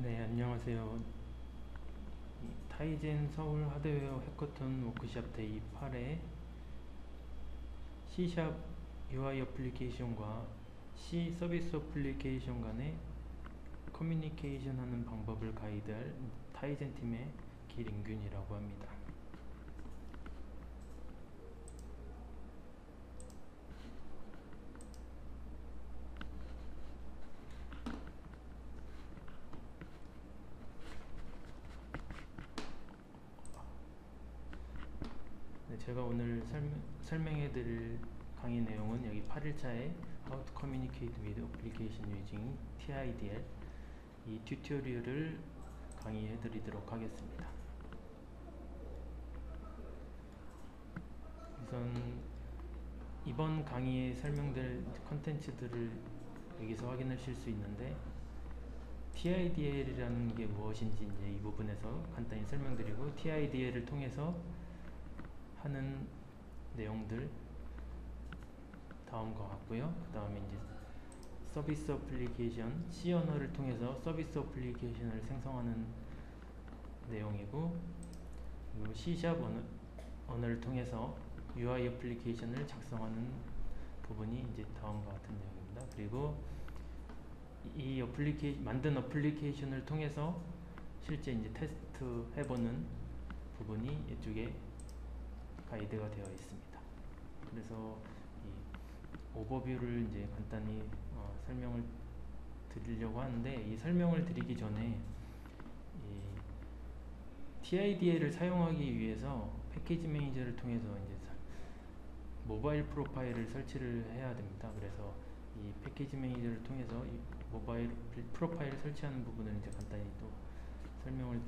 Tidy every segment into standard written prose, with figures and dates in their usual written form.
네, 안녕하세요. 타이젠 서울 하드웨어 해커톤 워크샵 데이 8에 C샵 UI 어플리케이션과 C 서비스 어플리케이션 간의 커뮤니케이션 하는 방법을 가이드할 타이젠 팀의 길인균이라고 합니다. 네, 제가 오늘 설명해 드릴 강의 내용은 여기 8일차에 How to Communicate with Application Using TIDL 이 튜토리얼을 강의해 드리도록 하겠습니다. 우선 이번 강의에 설명될 컨텐츠들을 여기서 확인하실 수 있는데 TIDL이라는 게 무엇인지 이제 이 부분에서 간단히 설명드리고 TIDL을 통해서 하는 내용들 다음과 같고요. 그 다음에 이제 서비스 어플리케이션 C 언어를 통해서 서비스 어플리케이션을 생성하는 내용이고 그리고 C샵 언어를 통해서 UI 어플리케이션을 작성하는 부분이 이제 다음과 같은 내용입니다. 그리고 이 만든 어플리케이션을 통해서 실제 이제 테스트 해보는 부분이 이쪽에 가이드가 되어 있습니다. 그래서 이 오버뷰를 이제 간단히 설명을 드리려고 하는데 이 설명을 드리기 전에 이 TIDL을 사용하기 위해서 패키지 매니저를 통해서 이제 모바일 프로파일을 설치를 해야 됩니다. 그래서 이 패키지 매니저를 통해서 이 모바일 프로파일을 설치하는 부분을 이제 간단히 또 설명을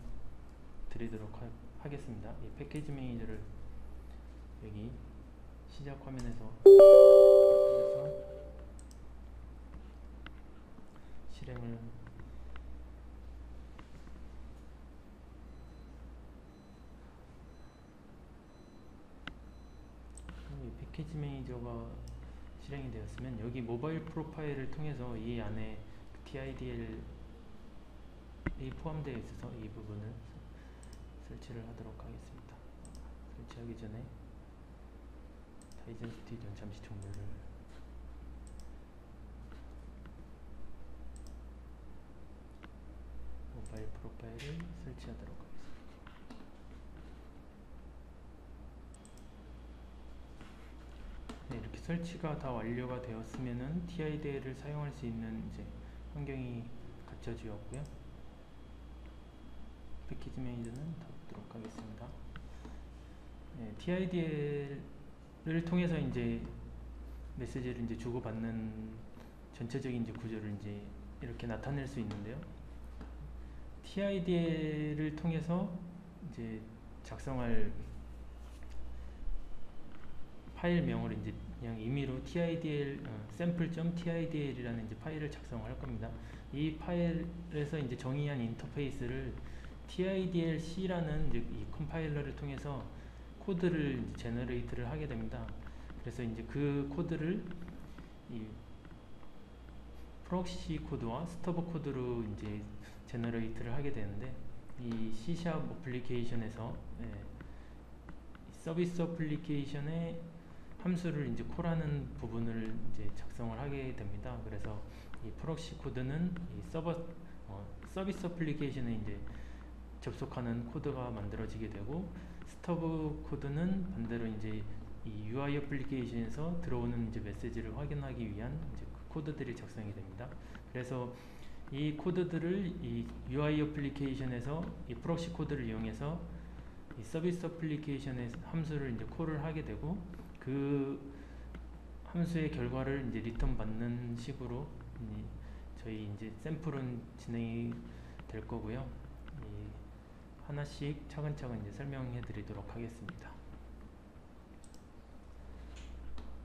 드리도록 하겠습니다. 이 패키지 매니저를 여기 시작 화면에서 실행을 이 패키지 매니저가 실행이 되었으면 여기 모바일 프로파일을 통해서 이 안에 TIDL이 포함되어 있어서 이 부분을 설치를 하도록 하겠습니다. 설치하기 전에 타이젠 스튜디오는 잠시 종료를 모바일 프로파일을 설치하도록 하겠습니다. 네, 이렇게 설치가 다 완료가 되었으면은 TIDL을 사용할 수 있는 이제 환경이 갖춰지었고요. 패키지 매니저는 닫도록 하겠습니다. 네, TIDL을 통해서 이제 메시지를 이제 주고받는 전체적인 이제 구조를 이제 이렇게 나타낼 수 있는데요. TIDL을 통해서 이제 작성할 파일명을 이제 그냥 임의로 TIDL sample.tidl이라는 이제 파일을 작성할 겁니다. 이 파일에서 이제 정의한 인터페이스를 TIDLC라는 이제 이 컴파일러를 통해서 코드를 이제 제너레이트를 하게 됩니다. 그래서 이제 그 코드를 이 프록시 코드와 스터브 코드로 이제 제너레이트를 하게 되는데 이 C# 어플리케이션에서 서비스 어플리케이션의 함수를 이제 콜하는 부분을 이제 작성을 하게 됩니다. 그래서 이 프록시 코드는 이 서비스 어플리케이션에 이제 접속하는 코드가 만들어지게 되고 스터브 코드는 반대로 이제 이 UI 어플리케이션에서 들어오는 이제 메시지를 확인하기 위한 이제 그 코드들이 작성이 됩니다. 그래서 이 코드들을 이 UI 어플리케이션에서 이 프록시 코드를 이용해서 이 서비스 어플리케이션의 함수를 이제 콜을 하게 되고 그 함수의 결과를 이제 리턴 받는 식으로 저희 이제 샘플은 진행이 될 거고요. 하나씩 차근차근 이제 설명해 드리도록 하겠습니다.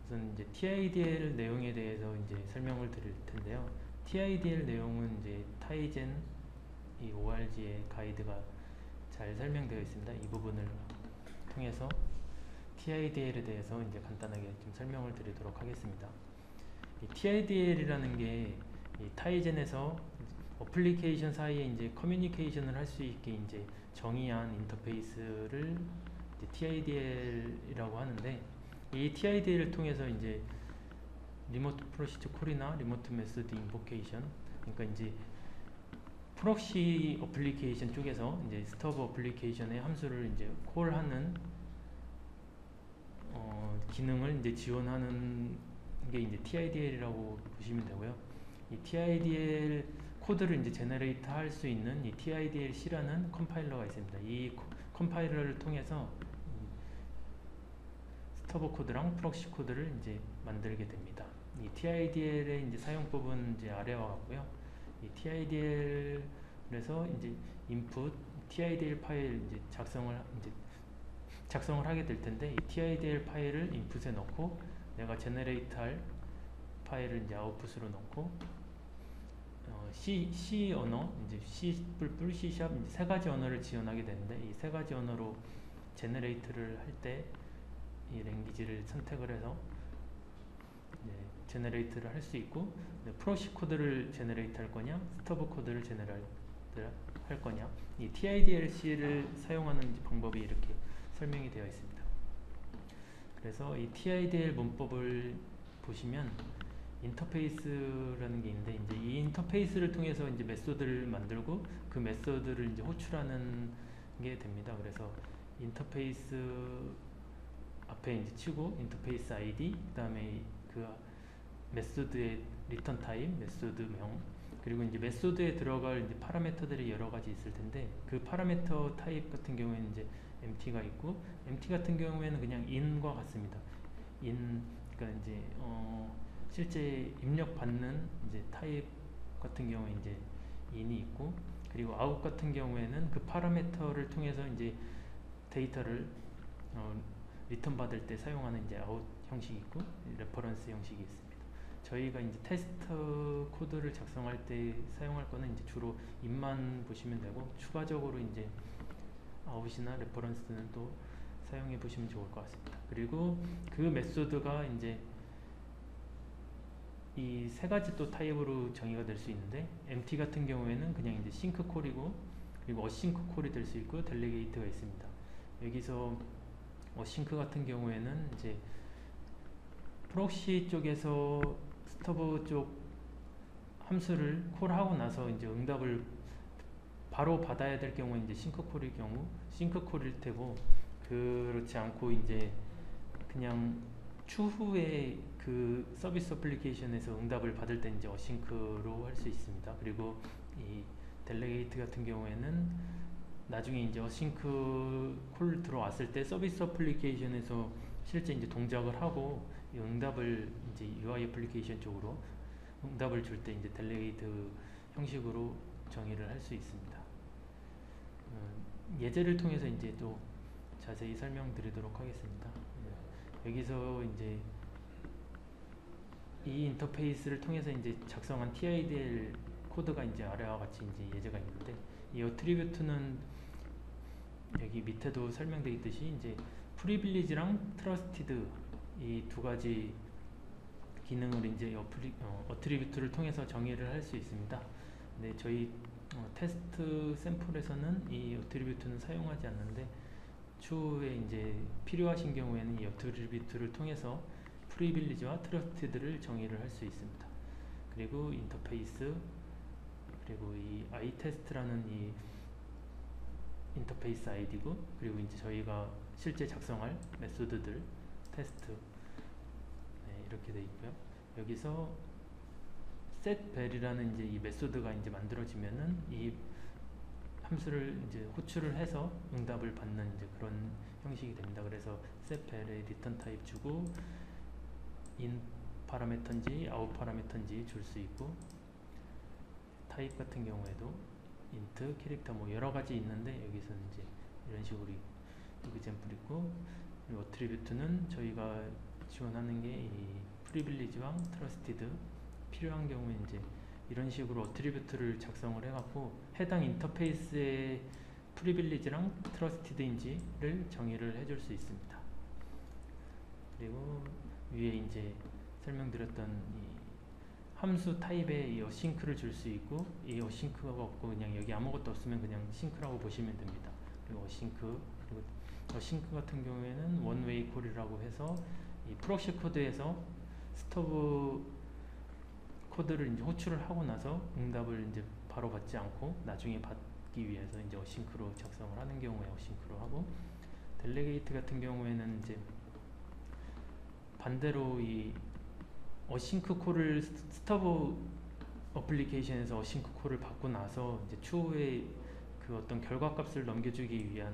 우선 이제 TIDL 내용에 대해서 이제 설명을 드릴 텐데요. TIDL 내용은 이제 타이젠 이 ORG의 가이드가 잘 설명되어 있습니다. 이 부분을 통해서 TIDL에 대해서 이제 간단하게 좀 설명을 드리도록 하겠습니다. 이 TIDL이라는 게 이 타이젠에서 어플리케이션 사이에 이제 커뮤니케이션을 할 수 있게 이제 정의한 인터페이스를 이제 TIDL이라고 하는데, 이 TIDL을 통해서 이제 리모트 프로시저 콜이나 리모트 메소드 인보케이션, 그러니까 이제 프록시 어플리케이션 쪽에서 이제 스터브 어플리케이션의 함수를 이제 콜하는 기능을 이제 지원하는 게 이제 TIDL이라고 보시면 되고요. 이 TIDL 코드를 이제 제너레이트 할 수 있는 이 TIDLC라는 컴파일러가 있습니다. 이 컴파일러를 통해서 스터브 코드랑 프록시 코드를 이제 만들게 됩니다. 이 TIDL의 이제 사용법은 이제 아래와 같고요. 이 TIDL에서 이제 인풋 TIDL 파일 이제 작성을 하게 될 텐데, 이 TIDL 파일을 인풋에 넣고 내가 제너레이트할 파일을 이제 아웃풋으로 넣고 C 언어 이제 C++, C# 이제 세 가지 언어를 지원하게 되는데, 이 세 가지 언어로 제너레이트를 할 때 이 랭귀지를 선택을 해서 제너레이트를 할 수 있고, 프록시 코드를 제너레이트 할 거냐, 스터브 코드를 제너레이트 할 거냐, 이 TIDLC를 사용하는 방법이 이렇게 설명이 되어 있습니다. 그래서 이 TIDL 문법을 보시면 인터페이스라는 게 있는데, 이제 이 인터페이스를 통해서 이제 메소드를 만들고 그 메소드를 이제 호출하는 게 됩니다. 그래서 인터페이스 앞에 이제 치고 인터페이스 ID, 그다음에 그 메소드의 리턴 타입, 메소드명, 그리고 이제 메소드에 들어갈 이제 파라미터들이 여러 가지 있을 텐데, 그 파라미터 타입 같은 경우에는 이제 empty가 있고, empty 같은 경우에는 그냥 in과 같습니다. in, 그러니까 이제 실제 입력받는 이제 타입 같은 경우에 이제 in이 있고, 그리고 out 같은 경우에는 그 파라미터를 통해서 이제 데이터를 리턴 받을 때 사용하는 이제 out 형식이 있고, 레퍼런스 형식이 있습니다. 저희가 이제 테스트 코드를 작성할 때 사용할 거는 이제 주로 in만 보시면 되고, 추가적으로 이제 out이나 레퍼런스는 또 사용해 보시면 좋을 것 같습니다. 그리고 그 메소드가 이제 이 세 가지 또 타입으로 정의가 될 수 있는데, empty 같은 경우에는 그냥 이제 싱크 콜이고, 그리고 어싱크 콜이 될 수 있고, 델리게이트가 있습니다. 여기서 어싱크 같은 경우에는 이제 프록시 쪽에서 스터브 쪽 함수를 콜하고 나서 이제 응답을 바로 받아야 될 경우에 이제 싱크 콜일 경우 싱크 콜일 테고, 그렇지 않고 이제 그냥 추후에 그 서비스 어플리케이션에서 응답을 받을 때 이제 어싱크로 할 수 있습니다. 그리고 이 델리게이트 같은 경우에는 나중에 이제 어싱크 콜 들어왔을 때 서비스 어플리케이션에서 실제 이제 동작을 하고 이 응답을 이제 UI 애플리케이션 쪽으로 응답을 줄 때 이제 델리게이트 형식으로 정의를 할 수 있습니다. 예제를 통해서 이제 또 자세히 설명드리도록 하겠습니다. 여기서 이제 이 인터페이스를 통해서 이제 작성한 TIDL 코드가 이제 아래와 같이 이제 예제가 있는데, 이 어트리뷰트는 여기 밑에도 설명되어 있듯이 이제 프리빌리지랑 트러스티드 이 두 가지 기능을 이제 어트리뷰트를 통해서 정의를 할 수 있습니다. 근데 저희 테스트 샘플에서는 이 어트리뷰트는 사용하지 않는데, 추후에 이제 필요하신 경우에는 이 어트리뷰트를 통해서 프리빌리지와 트러스티드를 정의를 할 수 있습니다. 그리고 인터페이스, 그리고 이 iTest라는 이 인터페이스 아이디고, 그리고 이제 저희가 실제 작성할 메소드들 테스트, 이렇게 돼 있고요. 여기서 setVal이라는 이제 이 메소드가 이제 만들어지면은 이 함수를 이제 호출을 해서 응답을 받는 이제 그런 형식이 됩니다. 그래서 setVal의 리턴 타입 주고 in 파라미터인지 out 파라미터인지 줄 수 있고, 타입 같은 경우에도 int, 캐릭터 뭐 여러 가지 있는데, 여기서는 이제 이런 식으로 example 있고, 그리고 어트리뷰트는 저희가 지원하는 게 이 프리빌리지와 트러스티드, 필요한 경우에 이제 이런 식으로 어트리뷰트를 작성을 해갖고 해당 인터페이스의 프리빌리지랑 트러스티드인지를 정의를 해줄 수 있습니다. 그리고 위에 이제 설명드렸던 이 함수 타입에 이 어싱크를 줄 수 있고, 이 어싱크가 없고 그냥 여기 아무것도 없으면 그냥 싱크라고 보시면 됩니다. 그리고 어싱크, 그리고 어싱크 같은 경우에는 원웨이 콜이라고 해서 이 프록시 코드에서 스터브 코드를 이제 호출을 하고 나서 응답을 이제 바로 받지 않고 나중에 받기 위해서 이제 어싱크로 작성을 하는 경우에 어싱크로 하고, 델레게이트 같은 경우에는 이제 반대로 이 어싱크 콜을 스터브 어플리케이션에서 어싱크 콜을 받고 나서 이제 추후에 그 어떤 결과값을 넘겨주기 위한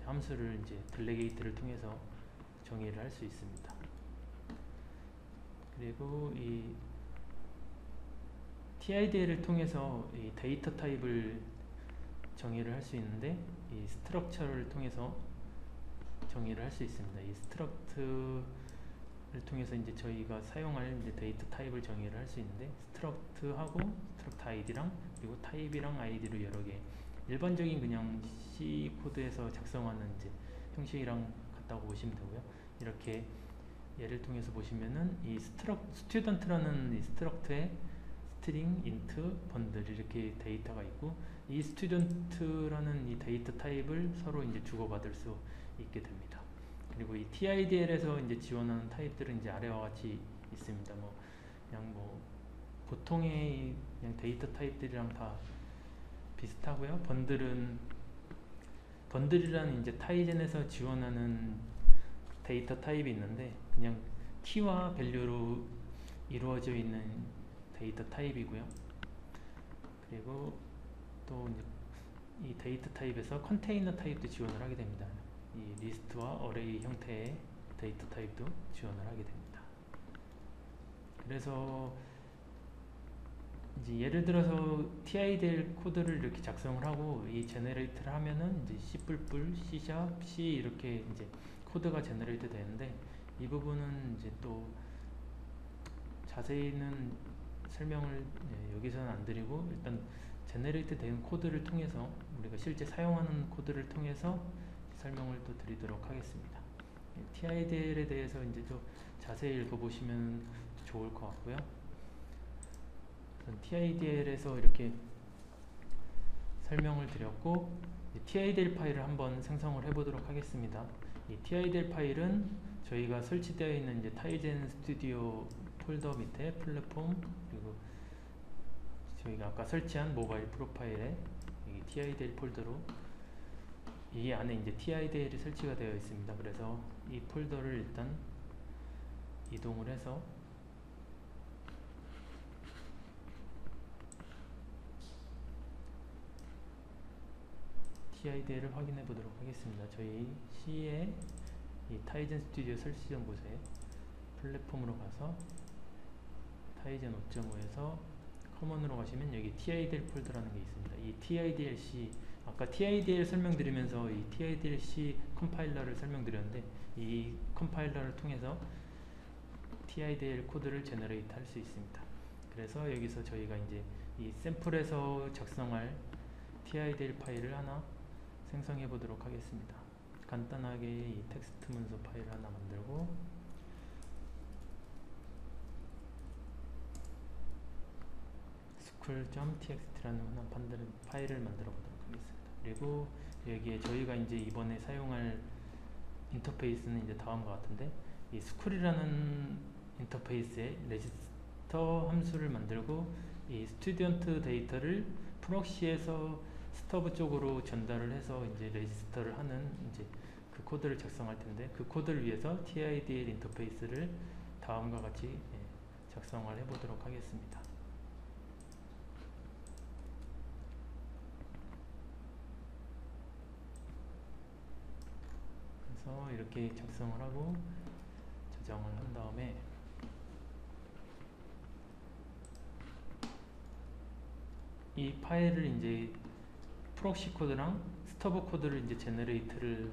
함수를 이제 델레게이트를 통해서 정의를 할 수 있습니다. 그리고 이 TIDL을 통해서 이 데이터 타입을 정의를 할 수 있는데, 이 스트럭처를 통해서 정의를 할 수 있습니다. 이 스트럭트를 통해서 이제 저희가 사용할 이제 데이터 타입을 정의를 할 수 있는데, 스트럭트하고 스트럭트 아이디랑 그리고 타입이랑 아이디를 여러 개, 일반적인 그냥 C 코드에서 작성하는 이제 형식이랑 같다고 보시면 되고요. 이렇게 예를 통해서 보시면은 이 스튜던트라는 이 스트럭트에 스트링, 인트, 번들 이렇게 데이터가 있고, 이 스튜던트라는 이 데이터 타입을 서로 이제 주고받을 수 있게 됩니다. 그리고 이 TIDL에서 이제 지원하는 타입들은 이제 아래와 같이 있습니다. 뭐 그냥 뭐 보통의 그냥 데이터 타입들이랑 다 비슷하고요. 번들이라는 이제 타이젠에서 지원하는 데이터 타입이 있는데, 그냥 키와 밸류로 이루어져 있는 데이터 타입이고요. 그리고 또 이제 이 데이터 타입에서 컨테이너 타입도 지원을 하게 됩니다. 이 리스트와 어레이 형태의 데이터 타입도 지원을 하게 됩니다. 그래서 이제 예를 들어서 TIDL 코드를 이렇게 작성을 하고 이 제너레이트를 하면은 이제 C++, C#, C 이렇게 이제 코드가 제너레이트 되는데, 이 부분은 이제 또 자세히는 설명을 여기서는 안 드리고, 일단 제너레이트 된 코드를 통해서 우리가 실제 사용하는 코드를 통해서 설명을 또 드리도록 하겠습니다. TIDL에 대해서 이제 좀 자세히 읽어보시면 좋을 것 같고요. TIDL에서 이렇게 설명을 드렸고, TIDL 파일을 한번 생성을 해보도록 하겠습니다. 이 TIDL 파일은 저희가 설치되어 있는 이제 타이젠 스튜디오 폴더 밑에 플랫폼, 그리고 저희가 아까 설치한 모바일 프로파일에 이 TIDL 폴더로, 이 안에 이제 TIDL이 설치가 되어 있습니다. 그래서 이 폴더를 일단 이동을 해서 TIDL을 확인해 보도록 하겠습니다. 저희 C의 이 타이젠 스튜디오 설치된 곳에 플랫폼으로 가서 타이젠 5.5에서 커먼으로 가시면 여기 TIDL 폴더라는 게 있습니다. 이 TIDLC, 아까 TIDL 설명드리면서 이 TIDLC 컴파일러를 설명드렸는데, 이 컴파일러를 통해서 TIDL 코드를 제너레이트 할 수 있습니다. 그래서 여기서 저희가 이제 이 샘플에서 작성할 TIDL 파일을 하나 생성해 보도록 하겠습니다. 간단하게 이 텍스트 문서 파일을 하나 만들고, school.txt라는 파일을 만들어 보도록 하겠습니다. 그리고 여기에 저희가 이제 이번에 사용할 인터페이스는 이제 다음과 같은데, 이 school이라는 인터페이스에 레지스터 함수를 만들고, 이 스튜던트 데이터를 프록시에서 스터브 쪽으로 전달을 해서 이제 레지스터를 하는 이제 그 코드를 작성할 텐데, 그 코드를 위해서 TIDL 인터페이스를 다음과 같이 작성을 해보도록 하겠습니다. 그래서 이렇게 작성을 하고 저장을 한 다음에 이 파일을 이제 프록시 코드랑 스터브 코드를 이제 제너레이트를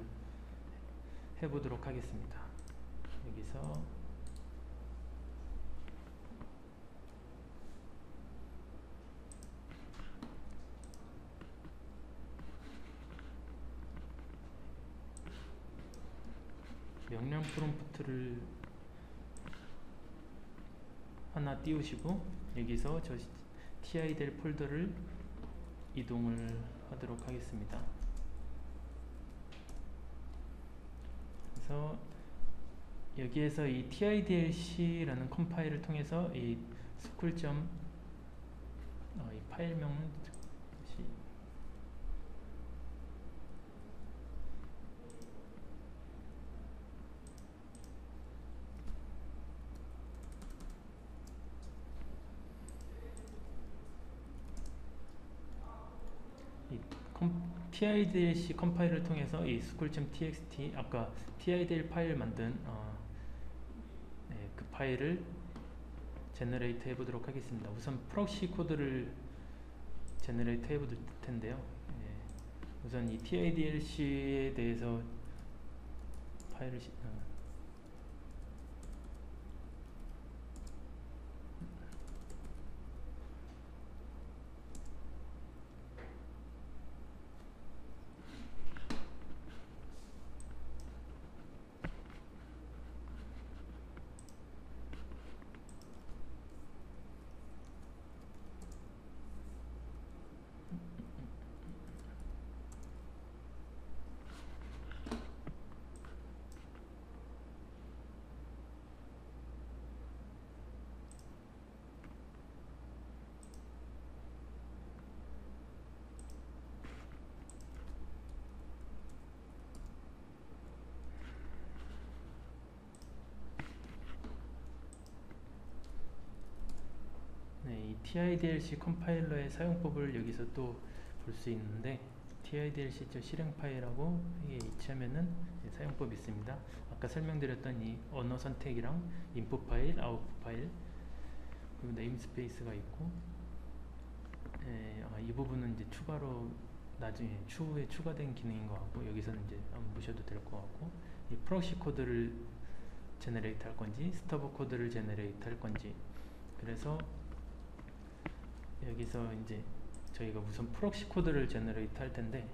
해보도록 하겠습니다. 여기서 명령 프롬프트를 하나 띄우시고, 여기서 저 TIDL 폴더를 이동을 하도록 하겠습니다. 그래서 여기에서 이 TIDLC라는 컴파일을 통해서 이 스쿨.이 파일명은 TIDLC 컴파일을 통해서 이 school.txt 아까 TIDL 파일 만든 그 파일을 제너레이트 해보도록 하겠습니다. 우선 프록시 코드를 제너레이트 해볼 텐데요. 우선 이 TIDLC에 대해서 파일을 이 TIDLC 컴파일러의 사용법을 여기서 또 볼 수 있는데 TIDLC 실행 파일하고 이게 이치하면은 사용법이 있습니다. 아까 설명드렸던 이 언어 선택이랑 인풋 파일, 아웃풋 파일 그리고 네임스페이스가 있고 이 부분은 이제 추가로 나중에 추후에 추가된 기능인 것 같고 여기서는 이제 안 보셔도 될 것 같고 이 프록시 코드를 제너레이트 할 건지 스터브 코드를 제너레이트 할 건지 그래서 여기서 이제 저희가 우선 프록시 코드를 제너레이트 할 텐데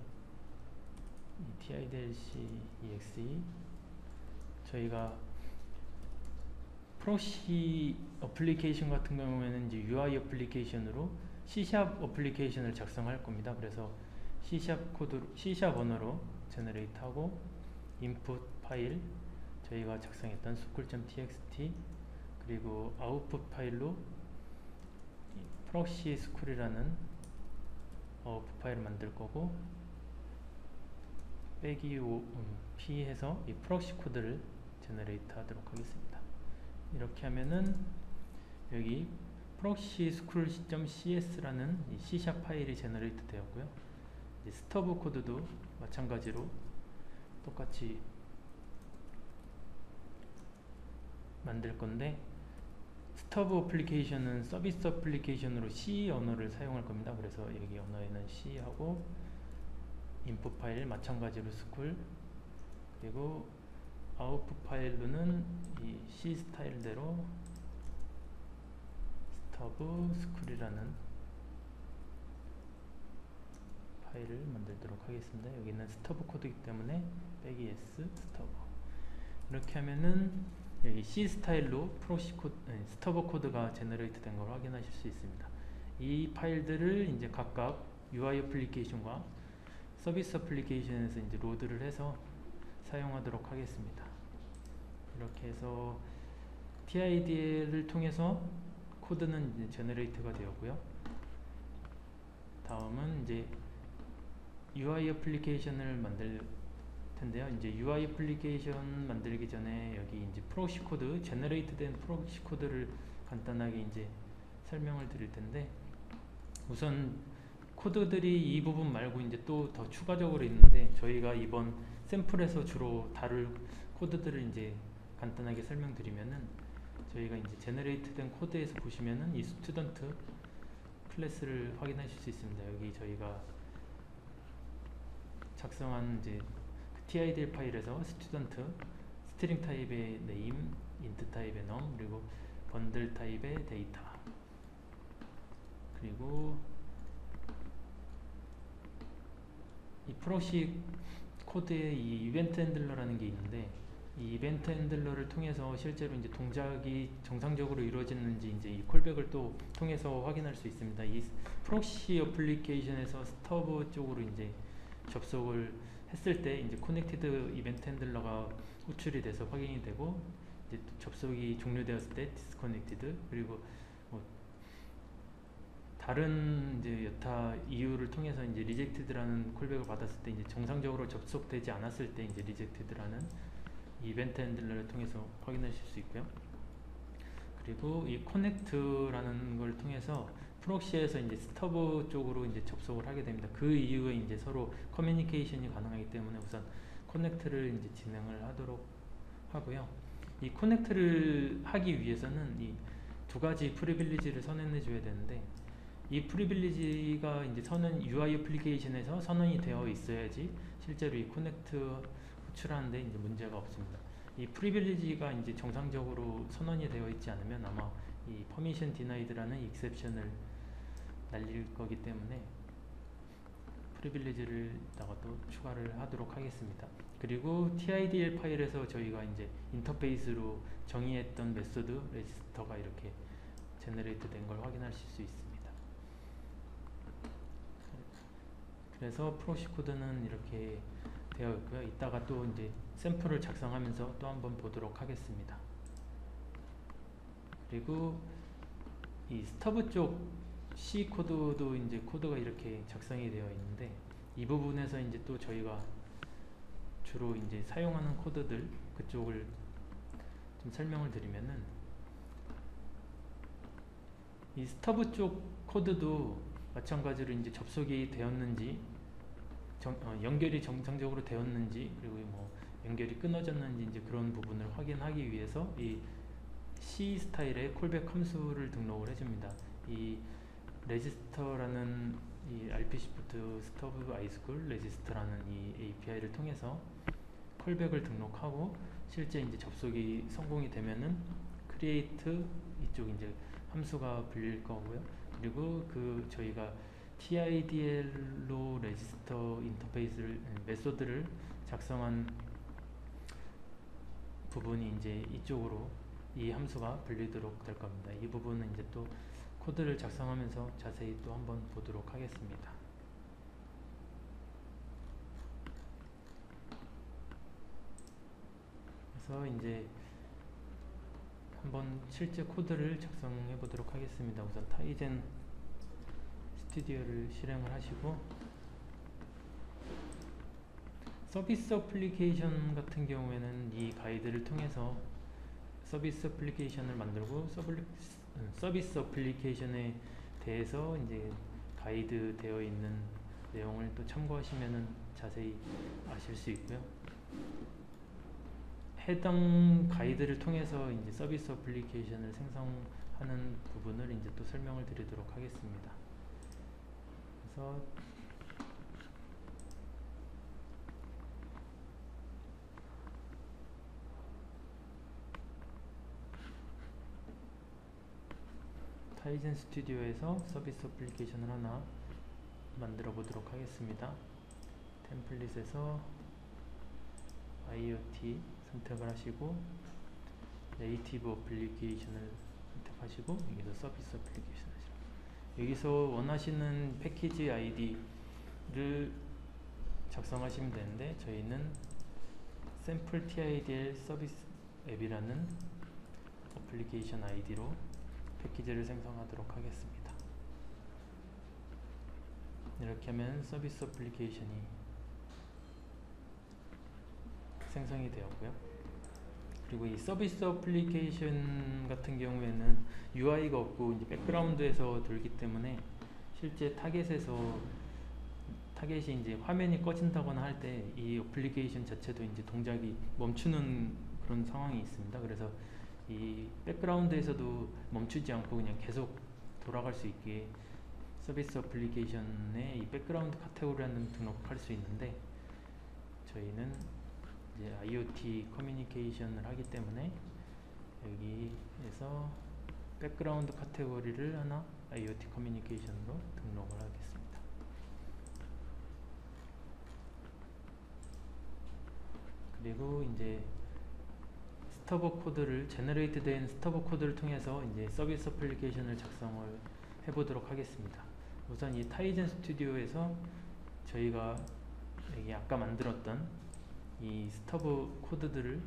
이 TIDLC exe 저희가 프록시 어플리케이션 같은 경우에는 이제 UI 어플리케이션으로 C# 어플리케이션을 작성할 겁니다. 그래서 C# 코드, C# 언어로 제너레이트 하고 인풋 파일 저희가 작성했던 school.txt 그리고 아웃풋 파일로 프록시 스쿨이라는 아웃풋 파일을 만들 거고 빼기 p 해서 이 프록시 코드를 제너레이트 하도록 하겠습니다. 이렇게 하면은 여기 프록시 스쿨.cs라는 이 C# 파일이 제너레이트 되었고요. 스터브 코드도 마찬가지로 똑같이 만들 건데 스터브 어플리케이션은 서비스 어플리케이션으로 C 언어를 사용할 겁니다. 그래서 여기 언어에는 C하고 인풋 파일 마찬가지로 스쿨 그리고 아웃풋 파일로는 이 C 스타일대로 스터브 스쿨이라는 파일을 만들도록 하겠습니다. 여기는 스터브 코드이기 때문에 빼기 S 스터브 이렇게 하면은 여기 C 스타일로 프록시 코드, 스터브 코드가 제너레이트 된 걸 확인하실 수 있습니다. 이 파일들을 이제 각각 UI 어플리케이션과 서비스 어플리케이션에서 이제 로드를 해서 사용하도록 하겠습니다. 이렇게 해서 TIDL을 통해서 코드는 이제 제너레이트가 되었고요. 다음은 이제 UI 어플리케이션을 만들 텐데요. 이제 UI 어플리케이션 만들기 전에 여기 이제 프록시 코드, 제너레이트 된 프록시 코드를 간단하게 이제 설명을 드릴 텐데 우선 코드들이 이 부분 말고 이제 또 더 추가적으로 있는데 저희가 이번 샘플에서 주로 다룰 코드들을 이제 간단하게 설명드리면은 저희가 이제 제너레이트 된 코드에서 보시면은 이 스튜던트 클래스를 확인하실 수 있습니다. 여기 저희가 작성한 이제 TIDL 파일에서 스튜던트 스트링 타입의 name, int 타입의 num, 그리고 번들 타입의 데이터 그리고 이 프록시 코드에 이 이벤트 핸들러라는 게 있는데 이 이벤트 핸들러를 통해서 실제로 이제 동작이 정상적으로 이루어지는지 이제 이 콜백을 또 통해서 확인할 수 있습니다. 이 프록시 어플리케이션에서 스터브 쪽으로 이제 접속을 했을 때 이제 커넥티드 이벤트 핸들러가 호출이 돼서 확인이 되고, 이제 접속이 종료되었을 때 디스커넥티드, 그리고 뭐 다른 이제 여타 이유를 통해서 이제 리젝티드라는 콜백을 받았을 때 이제 정상적으로 접속되지 않았을 때 이제 리젝티드라는 이벤트 핸들러를 통해서 확인하실 수 있고요. 그리고 이 커넥트라는 걸 통해서 프록시에서 이제 스터브 쪽으로 이제 접속을 하게 됩니다. 그 이후에 이제 서로 커뮤니케이션이 가능하기 때문에 우선 커넥트를 이제 진행을 하도록 하고요. 이 커넥트를 하기 위해서는 이 두 가지 프리빌리지를 선언해 줘야 되는데, 이 프리빌리지가 이제 UI 어플리케이션에서 선언이 되어 있어야지 실제로 이 커넥트 호출하는데 이제 문제가 없습니다. 이 프리빌리지가 이제 정상적으로 선언이 되어 있지 않으면 아마 이 퍼미션 디나이드라는 익셉션을 날릴 거기 때문에 프리빌리지를 다가 또 추가를 하도록 하겠습니다. 그리고 TIDL 파일에서 저희가 이제 인터페이스로 정의했던 메소드 레지스터가 이렇게 제너레이트 된 걸 확인하실 수 있습니다. 그래서 프록시 코드는 이렇게 되어 있고요. 이따가 또 이제 샘플을 작성하면서 또 한번 보도록 하겠습니다. 그리고 이 스터브 쪽 C 코드도 이제 코드가 이렇게 작성이 되어 있는데, 이 부분에서 이제 또 저희가 주로 이제 사용하는 코드들 그쪽을 좀 설명을 드리면은, 이 스터브 쪽 코드도 마찬가지로 이제 접속이 되었는지 연결이 정상적으로 되었는지, 그리고 뭐 연결이 끊어졌는지 이제 그런 부분을 확인하기 위해서 이 C 스타일의 콜백 함수를 등록을 해줍니다. 이 레지스터라는 이 RP시프트 스터브 아이스쿨 레지스터라는 이 API를 통해서 콜백을 등록하고, 실제 이제 접속이 성공이 되면은 create 이쪽 이제 함수가 불릴 거고요. 그리고 그 저희가 TIDL로 레지스터 인터페이스를 메소드를 작성한 부분이 이제 이쪽으로 이 함수가 불리도록 될 겁니다. 이 부분은 이제 또 코드를 작성하면서 자세히 또 한번 보도록 하겠습니다. 그래서 이제 한번 실제 코드를 작성해 보도록 하겠습니다. 우선 타이젠 스튜디오를 실행을 하시고, 서비스 어플리케이션 같은 경우에는 이 가이드를 통해서 서비스 어플리케이션을 만들고, 서비스 어플리케이션에 대해서 이제 가이드 되어 있는 내용을 또 참고하시면은 자세히 아실 수 있고요. 해당 가이드를 통해서 이제 서비스 어플리케이션을 생성하는 부분을 이제 또 설명을 드리도록 하겠습니다. 그래서 타이젠 스튜디오에서 서비스 어플리케이션을 하나 만들어 보도록 하겠습니다. 템플릿에서 IoT 선택을 하시고, 네이티브 어플리케이션을 선택하시고, 여기서 서비스 어플리케이션 하시고, 여기서 원하시는 패키지 아이디를 작성하시면 되는데, 저희는 샘플 TIDL 서비스 앱이라는 어플리케이션 아이디로 패키지를 생성하도록 하겠습니다. 이렇게 하면 서비스 어플리케이션이 생성이 되었고요. 그리고 이 서비스 어플리케이션 같은 경우에는 UI가 없고 이제 백그라운드에서 돌기 때문에 실제 타겟이 이제 화면이 꺼진다거나 할 때 이 어플리케이션 자체도 이제 동작이 멈추는 그런 상황이 있습니다. 그래서 이 백그라운드에서도 멈추지 않고 그냥 계속 돌아갈 수 있게 서비스 어플리케이션에 이 백그라운드 카테고리라는 등록할 수 있는데, 저희는 이제 IoT 커뮤니케이션을 하기 때문에 여기에서 백그라운드 카테고리를 하나 IoT 커뮤니케이션으로 등록을 하겠습니다. 그리고 이제 스터브 코드를 제너레이트 된 스터브 코드를 통해서 이제 서비스 어플리케이션을 작성을 해보도록 하겠습니다. 우선 이 타이즌 스튜디오에서 저희가 여기 아까 만들었던 이 스터브 코드들을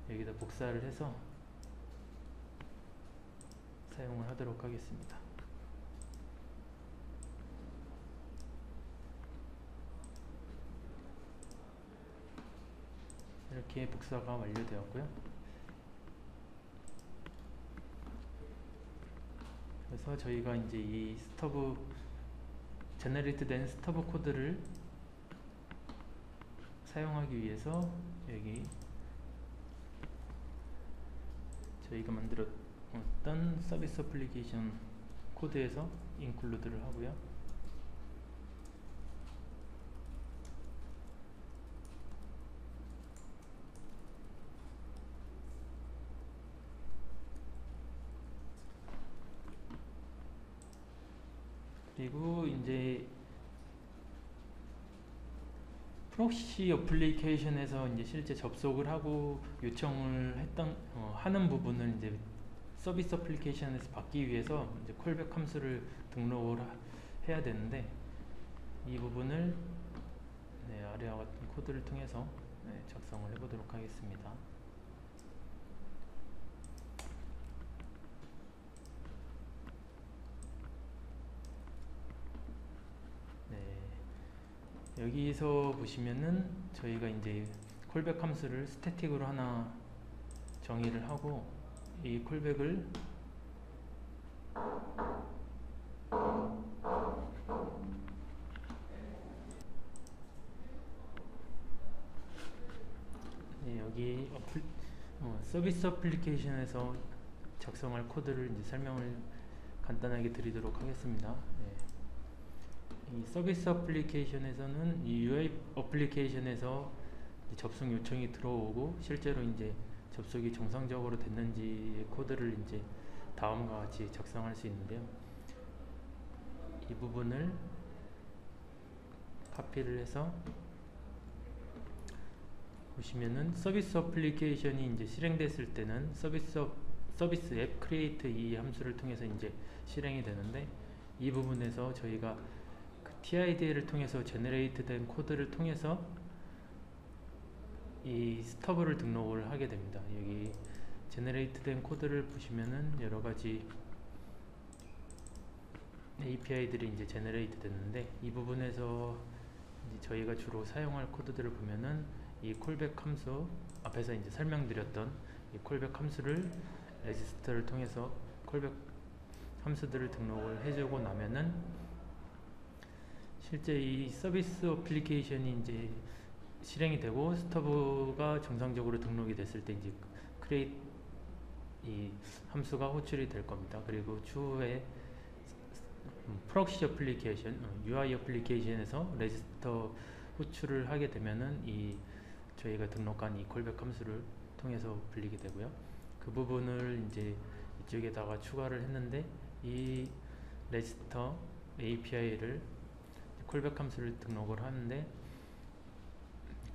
여기다 복사를 해서 사용을 하도록 하겠습니다. 이렇게 복사가 완료되었고요. 그래서 저희가 이제 이 스터브 제너레이트 된 스터브 코드를 사용하기 위해서 여기 저희가 만들었던 서비스 어플리케이션 코드에서 인클루드를 하고요. 그리고 이제 프록시 어플리케이션에서 이제 실제 접속을 하고 요청을 하는 부분을 이제 서비스 어플리케이션에서 받기 위해서 이제 콜백 함수를 등록을 해야 되는데, 이 부분을 아래와 같은 코드를 통해서 작성을 해보도록 하겠습니다. 여기서 보시면은 저희가 이제 콜백 함수를 스태틱으로 하나 정의를 하고, 이 콜백을 여기 서비스 어플리케이션에서 작성할 코드를 이제 설명을 간단하게 드리도록 하겠습니다. 이 서비스 어플리케이션에서는 이 UI 어플리케이션에서 접속 요청이 들어오고 실제로 이제 접속이 정상적으로 됐는지 코드를 이제 다음과 같이 작성할 수 있는데요. 이 부분을 카피를 해서 보시면은 서비스 어플리케이션이 이제 실행됐을 때는 서비스 앱 크리에이트 이 함수를 통해서 이제 실행이 되는데, 이 부분에서 저희가 TID를 통해서 제너레이트 된 코드를 통해서 이 스터브를 등록을 하게 됩니다. 여기 제너레이트 된 코드를 보시면은 여러가지 API들이 이제 제너레이트 됐는데, 이 부분에서 이제 저희가 주로 사용할 코드들을 보면은 이 콜백 함수, 앞에서 이제 설명드렸던 이 콜백 함수를 레지스터를 통해서 콜백 함수들을 등록을 해주고 나면은 실제 이 서비스 어플리케이션이 이제 실행이 되고 스터브가 정상적으로 등록이 됐을 때 이제 create 이 함수가 호출이 될 겁니다. 그리고 추후에 프록시 어플리케이션, UI 어플리케이션에서 레지스터 호출을 하게 되면은 이 저희가 등록한 이 콜백 함수를 통해서 불리게 되고요. 그 부분을 이제 이쪽에다가 추가를 했는데, 이 레지스터 API를 콜백 함수를 등록을 하는데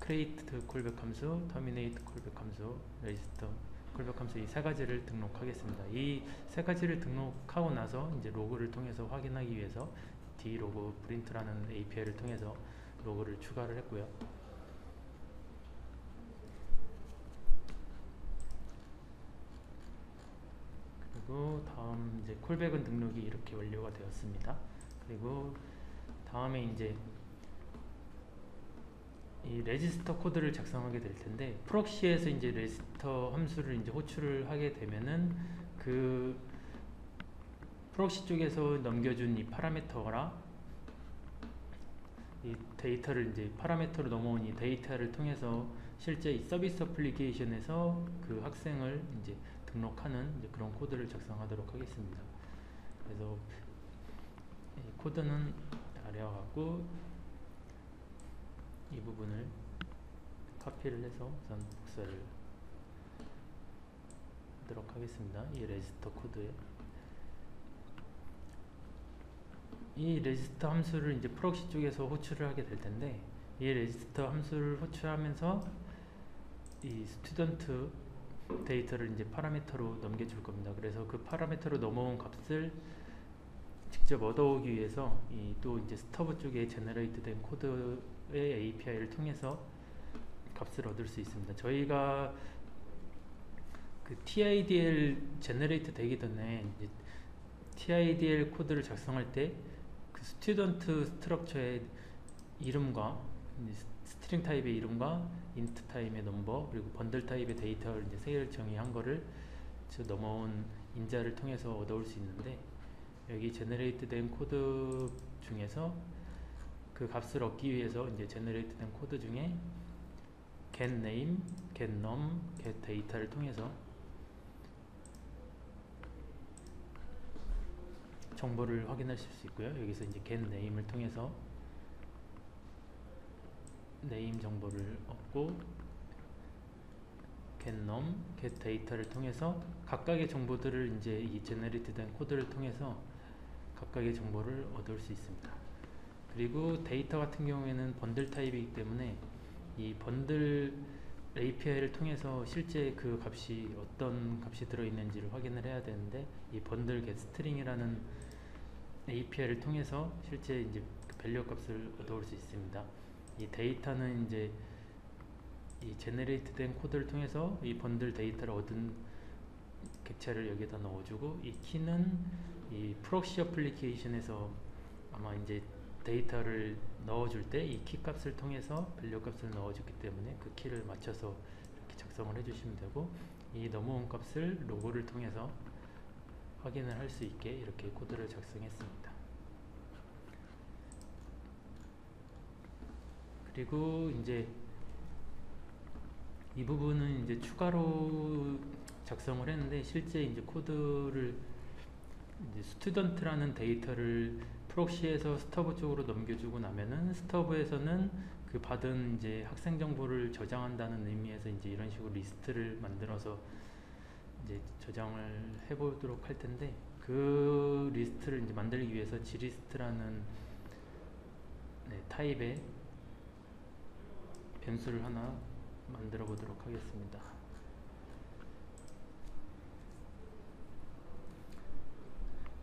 create 콜백 함수, terminate 콜백 함수, register 콜백 함수 이 세 가지를 등록하겠습니다. 이 세 가지를 등록하고 나서 이제 로그를 통해서 확인하기 위해서 dlog print라는 API를 통해서 로그를 추가를 했고요. 그리고 다음 이제 콜백은 등록이 이렇게 완료가 되었습니다. 그리고 다음에 이제 이 레지스터 코드를 작성하게 될 텐데, 프록시에서 이제 레지스터 함수를 이제 호출을 하게 되면은 그 프록시 쪽에서 넘겨준 이 파라미터라 이 데이터를 이제 파라미터로 넘어온 이 데이터를 통해서 실제 이 서비스 어플리케이션에서 그 학생을 이제 등록하는 이제 그런 코드를 작성하도록 하겠습니다. 그래서 이 코드는 아래와 같고, 이 부분을 카피를 해서 우선 복사를 하도록 하겠습니다. 이 레지스터 코드에 이 레지스터 함수를 이제 프록시 쪽에서 호출을 하게 될 텐데, 이 레지스터 함수를 호출하면서 이 스튜던트 데이터를 이제 파라미터로 넘겨줄 겁니다. 그래서 그 파라미터로 넘어온 값을 직접 얻어오기 위해서 또 이제 스터브 쪽에 제너레이트된 코드의 API를 통해서 값을 얻을 수 있습니다. 저희가 그 TIDL 제너레이트 되기 전에 이제 TIDL 코드를 작성할 때 그 스튜던트 스트럭처의 이름과 스트링 타입의 이름과 인트 타입의 넘버 그리고 번들 타입의 데이터를 이제 세 개를 정의한 거를 넘어온 인자를 통해서 얻어올 수 있는데, 여기 제너레이트 된 코드 중에서 그 값을 얻기 위해서 이제 제너레이트 된 코드 중에 getName, getNum, getData를 통해서 정보를 확인하실 수 있고요. 여기서 이제 getName을 통해서 name 정보를 얻고, getNum, getData를 통해서 각각의 정보들을 이제 이 제너레이트된 코드를 통해서 각각의 정보를 얻을 수 있습니다. 그리고 데이터 같은 경우에는 번들 타입이기 때문에 이 번들 API를 통해서 실제 그 값이 어떤 값이 들어있는지를 확인을 해야 되는데, 이 번들 getString이라는 API를 통해서 실제 이제 그 밸류 값을 얻어올 수 있습니다. 이 데이터는 이제 이 제너레이트 된 코드를 통해서 이 번들 데이터를 얻은 객체를 여기다 넣어주고, 이 키는 이 프록시 어플리케이션에서 아마 이제 데이터를 넣어줄 때 이 키 값을 통해서 밸류 값을 넣어줬기 때문에 그 키를 맞춰서 이렇게 작성을 해주시면 되고, 이 넘어온 값을 로고를 통해서 확인을 할 수 있게 이렇게 코드를 작성했습니다. 그리고 이제 이 부분은 이제 추가로 작성을 했는데, 실제 이제 코드를 이제 스튜던트라는 데이터를 프록시에서 스터브 쪽으로 넘겨주고 나면은, 스터브에서는 그 받은 이제 학생 정보를 저장한다는 의미에서 이제 이런 식으로 리스트를 만들어서 이제 저장을 해보도록 할 텐데, 그 리스트를 이제 만들기 위해서 gList라는 타입의 변수를 하나 만들어 보도록 하겠습니다.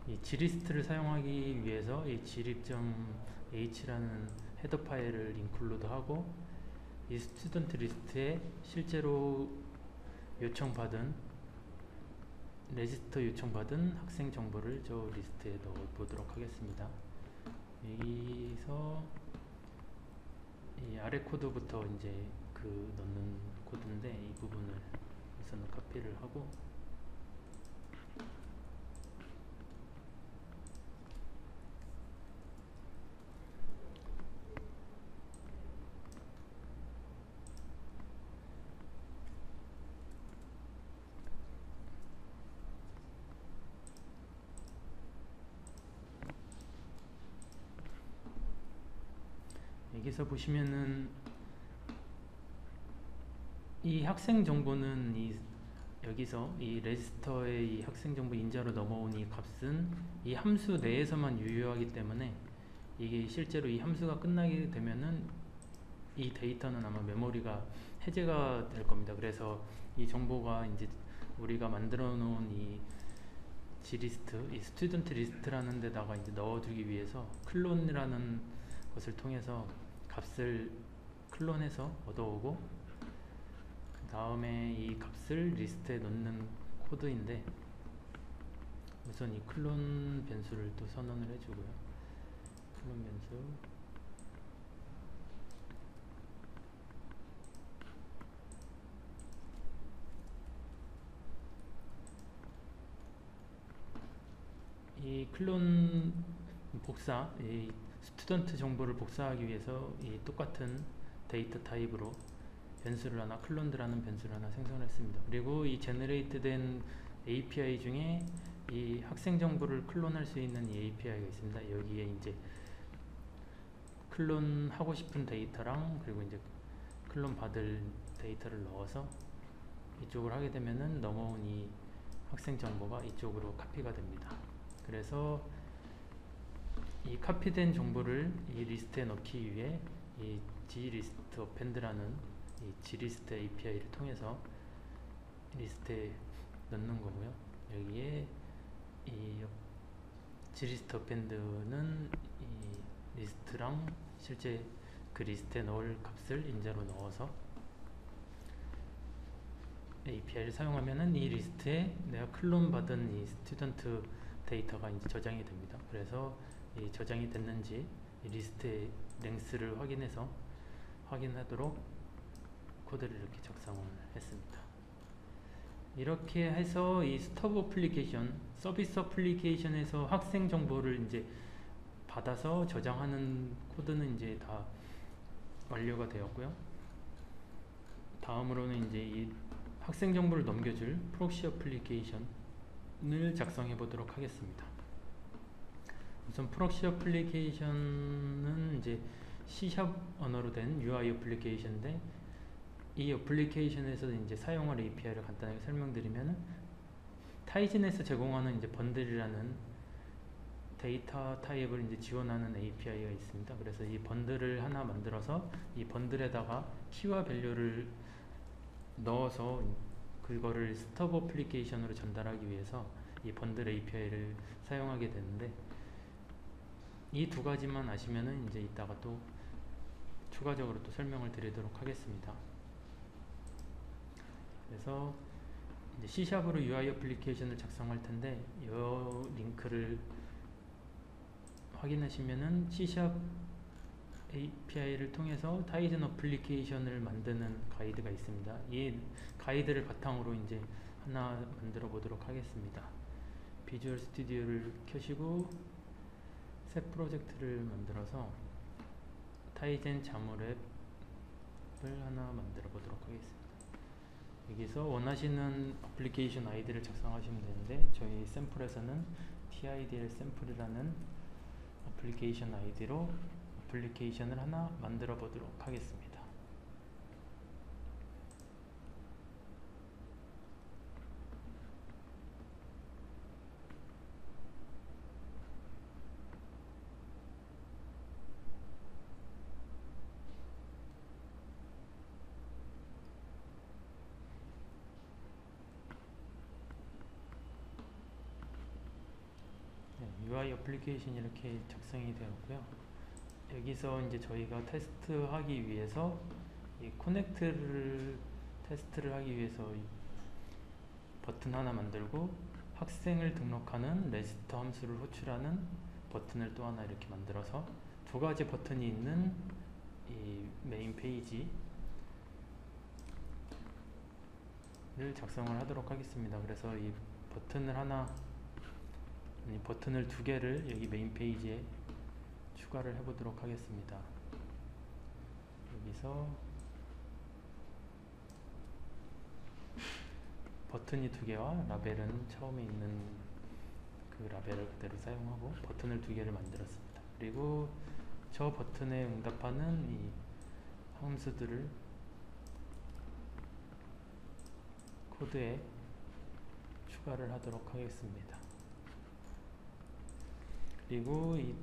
이 gList를 사용하기 위해서 이 glib.h라는 헤더 파일을 인클루드하고, 이 스튜던트 리스트에 실제로 요청받은 레지스터 요청받은 학생 정보를 저 리스트에 넣어 보도록 하겠습니다. 여기서 이 아래 코드부터 이제 그 넣는 코드인데, 이 부분을 우선 카피를 하고, 여기서 보시면은 이 학생 정보는 여기서 이 레지스터의 이 학생 정보 인자로 넘어온 이 값은 이 함수 내에서만 유효하기 때문에, 이게 실제로 이 함수가 끝나게 되면은 이 데이터는 아마 메모리가 해제가 될 겁니다. 그래서 이 정보가 이제 우리가 만들어 놓은 이 gList, 이 스튜던트 리스트라는 데다가 이제 넣어두기 위해서 클론이라는 것을 통해서 값을 클론해서 얻어오고, 그 다음에 이 값을 리스트에 넣는 코드인데, 우선 이 클론 변수를 또 선언을 해주고요. 클론 변수, 이 클론 복사, 이 스튜던트 정보를 복사하기 위해서 이 똑같은 데이터 타입으로 변수를 하나, 클론드라는 변수를 하나 생성했습니다. 그리고 이 제너레이트 된 API 중에 이 학생 정보를 클론할 수 있는 이 API가 있습니다. 여기에 이제 클론 하고 싶은 데이터랑 그리고 이제 클론 받을 데이터를 넣어서 이쪽을 하게 되면은 넘어온 이 학생 정보가 이쪽으로 카피가 됩니다. 그래서 이 카피된 정보를 이 리스트에 넣기 위해 이 glist append라는 이 glist API를 통해서 리스트에 넣는 거고요. 여기에 이 지리스트 어펜드는 이 리스트랑 실제 그 리스트에 넣을 값을 인자로 넣어서 API를 사용하면은 이 리스트에 내가 클론 받은 이 스튜던트 데이터가 이제 저장이 됩니다. 그래서 이 저장이 됐는지 이 리스트의 랭스를 확인하도록 코드를 이렇게 작성을 했습니다. 이렇게 해서 이 스톱 어플리케이션, 서비스 어플리케이션에서 학생 정보를 이제 받아서 저장하는 코드는 이제 다 완료가 되었고요. 다음으로는 이제 이 학생 정보를 넘겨줄 프록시 어플리케이션을 작성해 보도록 하겠습니다. 우선 프록시 어플리케이션은 이제 C# 언어로 된 UI 어플리케이션인데, 이 어플리케이션에서 이제 사용할 API를 간단하게 설명드리면, 타이즌에서 제공하는 이제 번들이라는 데이터 타입을 이제 지원하는 API가 있습니다. 그래서 이 번들을 하나 만들어서 이 번들에다가 키와 밸류를 넣어서 그거를 스톱 어플리케이션으로 전달하기 위해서 이 번들 API를 사용하게 되는데, 이 두 가지만 아시면은 이제 이따가 또 추가적으로 또 설명을 드리도록 하겠습니다. 그래서 이제 C샵으로 UI 어플리케이션을 작성할 텐데, 이 링크를 확인하시면은 C샵 API를 통해서 타이즌 어플리케이션을 만드는 가이드가 있습니다. 이 가이드를 바탕으로 이제 하나 만들어 보도록 하겠습니다. 비주얼 스튜디오를 켜시고 새 프로젝트를 만들어서 타이젠 자모랩을 하나 만들어 보도록 하겠습니다. 여기서 원하시는 어플리케이션 아이디를 작성하시면 되는데, 저희 샘플에서는 TIDL 샘플이라는 어플리케이션 아이디로 어플리케이션을 하나 만들어 보도록 하겠습니다. UI 어플리케이션이 이렇게 작성이 되었고요. 여기서 이제 저희가 테스트하기 위해서 이 커넥트를 테스트를 하기 위해서 이 버튼 하나 만들고, 학생을 등록하는 레지스터 함수를 호출하는 버튼을 또 하나 이렇게 만들어서 두 가지 버튼이 있는 이 메인 페이지를 작성을 하도록 하겠습니다. 그래서 이 버튼을 두 개를 여기 메인 페이지에 추가를 해보도록 하겠습니다. 여기서 버튼이 두 개와 라벨은 처음에 있는 그 라벨을 그대로 사용하고 버튼을 두 개를 만들었습니다. 그리고 저 버튼에 응답하는 이 함수들을 코드에 추가를 하도록 하겠습니다. 그리고 이